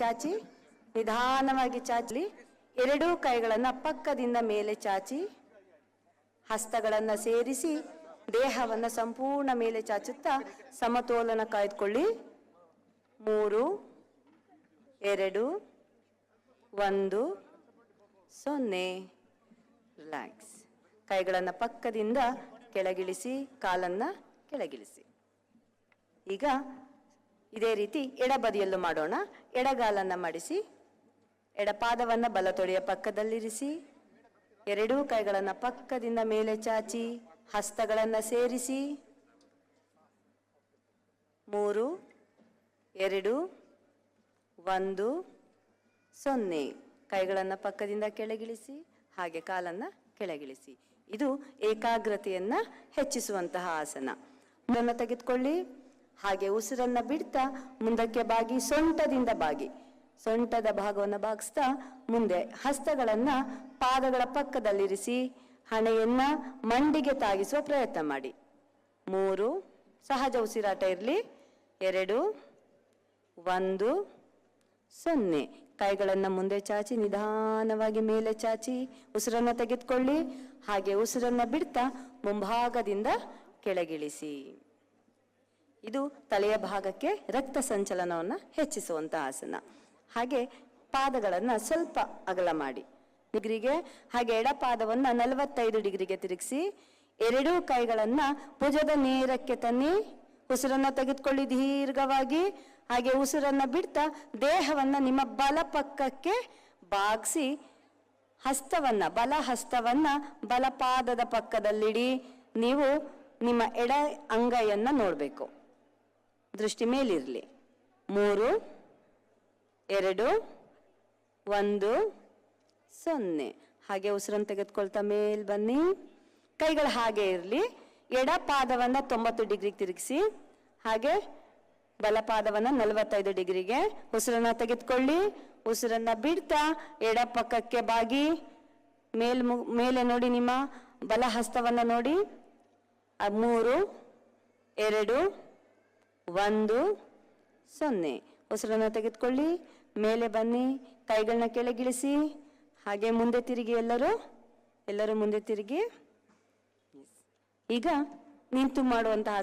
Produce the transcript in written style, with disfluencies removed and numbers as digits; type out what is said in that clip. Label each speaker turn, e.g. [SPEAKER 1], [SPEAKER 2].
[SPEAKER 1] ಚಾಚಿ ನಿಧಾನವಾಗಿ ಚಾಚಲಿ. ಎರಡೂ ಕೈಗಳನ್ನು ಪಕ್ಕದಿಂದ ಮೇಲೆ ಚಾಚಿ ಹಸ್ತಗಳನ್ನು ಸೇರಿಸಿ ದೇಹವನ್ನು ಸಂಪೂರ್ಣ ಮೇಲೆ ಚಾಚುತ್ತಾ ಸಮತೋಲನ ಕಾಯ್ದುಕೊಳ್ಳಿ. 3 2 1 0. ರಿಲ್ಯಾಕ್ಸ್. ಕೈಗಳನ್ನು ಪಕ್ಕದಿಂದ ಕೆಳಗಿಳಿಸಿ, ಕಾಲನ್ನು ಕೆಳಗಿಳಿಸಿ. ಈಗ ಇದೇ ರೀತಿ ಎಡಬದಿಯಲ್ಲೂ ಮಾಡೋಣ. ಎಡಗಾಲನ್ನು ಮಡಿಸಿ, ಎಡಪಾದವನ್ನು ಬಲತೊಡೆಯ ಪಕ್ಕದಲ್ಲಿರಿಸಿ, ಎರಡೂ ಕೈಗಳನ್ನು ಪಕ್ಕದಿಂದ ಮೇಲೆ ಚಾಚಿ ಹಸ್ತಗಳನ್ನು ಸೇರಿಸಿ 3 2 1 0. ಕೈಗಳನ್ನು ಪಕ್ಕದಿಂದ ಕೆಳಗಿಳಿಸಿ, ಹಾಗೆ ಕಾಲನ್ನು ಕೆಳಗಿಳಿಸಿ. ಇದು ಏಕಾಗ್ರತೆಯನ್ನು ಹೆಚ್ಚಿಸುವಂತಹ ಆಸನ. ಮುಂದನ್ನು ತೆಗೆದುಕೊಳ್ಳಿ. ಹಾಗೆ ಉಸಿರನ್ನು ಬಿಡ್ತಾ ಮುಂದಕ್ಕೆ ಬಾಗಿ, ಸೊಂಟದಿಂದ ಬಾಗಿ, ಸೊಂಟದ ಭಾಗವನ್ನು ಬಾಗಿಸ್ತಾ ಮುಂದೆ ಹಸ್ತಗಳನ್ನು ಪಾದಗಳ ಪಕ್ಕದಲ್ಲಿರಿಸಿ ಹಣೆಯನ್ನ ಮಂಡಿಗೆ ತಾಗಿಸುವ ಪ್ರಯತ್ನ ಮಾಡಿ. 3 ಸಹಜ ಉಸಿರಾಟ ಇರಲಿ. 2 1 0. ಕೈಗಳನ್ನು ಮುಂದೆ ಚಾಚಿ ನಿಧಾನವಾಗಿ ಮೇಲೆ ಚಾಚಿ ಉಸಿರನ್ನು ತೆಗೆದುಕೊಳ್ಳಿ. ಹಾಗೆ ಉಸಿರನ್ನು ಬಿಡ್ತಾ ಮುಂಭಾಗದಿಂದ ಕೆಳಗಿಳಿಸಿ. ಇದು ತಲೆಯ ಭಾಗಕ್ಕೆ ರಕ್ತ ಸಂಚಲನವನ್ನು ಹೆಚ್ಚಿಸುವಂತ ಆಸನ. ಹಾಗೆ ಪಾದಗಳನ್ನು ಸ್ವಲ್ಪ ಅಗಲ ಮಾಡಿ ಡಿಗ್ರಿಗೆ, ಹಾಗೆ ಎಡಪಾದವನ್ನು 45 ಡಿಗ್ರಿಗೆ ತಿರುಗಿಸಿ ಎರಡೂ ಕೈಗಳನ್ನ ಭುಜದ ನೇರಕ್ಕೆ ತನ್ನಿ. ಉಸಿರನ್ನು ತೆಗೆದುಕೊಳ್ಳಿ ದೀರ್ಘವಾಗಿ. ಹಾಗೆ ಉಸಿರನ್ನ ಬಿಡ್ತಾ ದೇಹವನ್ನ ನಿಮ್ಮ ಬಲ ಪಕ್ಕಕ್ಕೆ ಬಾಗಿಸಿ ಬಲ ಹಸ್ತವನ್ನ ಬಲಪಾದದ ಪಕ್ಕದಲ್ಲಿಡಿ. ನೀವು ನಿಮ್ಮ ಎಡ ಅಂಗೈಯನ್ನ ನೋಡಬೇಕು, ದೃಷ್ಟಿ ಮೇಲಿರಲಿ. 3 2 1 0. ಹಾಗೆ ಉಸಿರನ್ನು ತೆಗೆದುಕೊಳ್ತಾ ಮೇಲ್ ಬನ್ನಿ. ಕೈಗಳು ಹಾಗೆ ಇರಲಿ. ಎಡ ಪಾದವನ್ನ 90 ಡಿಗ್ರಿಗೆ ತಿರುಗಿಸಿ, ಹಾಗೆ ಬಲಪಾದವನ್ನ 45 ಡಿಗ್ರಿಗೆ. ಉಸಿರನ್ನ ತೆಗೆದುಕೊಳ್ಳಿ. ಉಸಿರನ್ನ ಬಿಡ್ತಾ ಎಡ ಪಕ್ಕಕ್ಕೆ ಬಾಗಿ ಮೇಲೆ ನೋಡಿ, ನಿಮ್ಮ ಬಲ ಹಸ್ತವನ್ನ ನೋಡಿ. 3 2 1 0. ಉಸಿರನ್ನ ತೆಗೆದುಕೊಳ್ಳಿ. ಮೇಲೆ ಬನ್ನಿ. ಕೈಗಳನ್ನ ಕೆಳಗಿಳಿಸಿ. ಹಾಗೆ ಮುಂದೆ ತಿರುಗಿ. ಎಲ್ಲರೂ ಮುಂದೆ ತಿರುಗಿ. ಈಗ ನಿಂತು ಮಾಡುವಂತಹ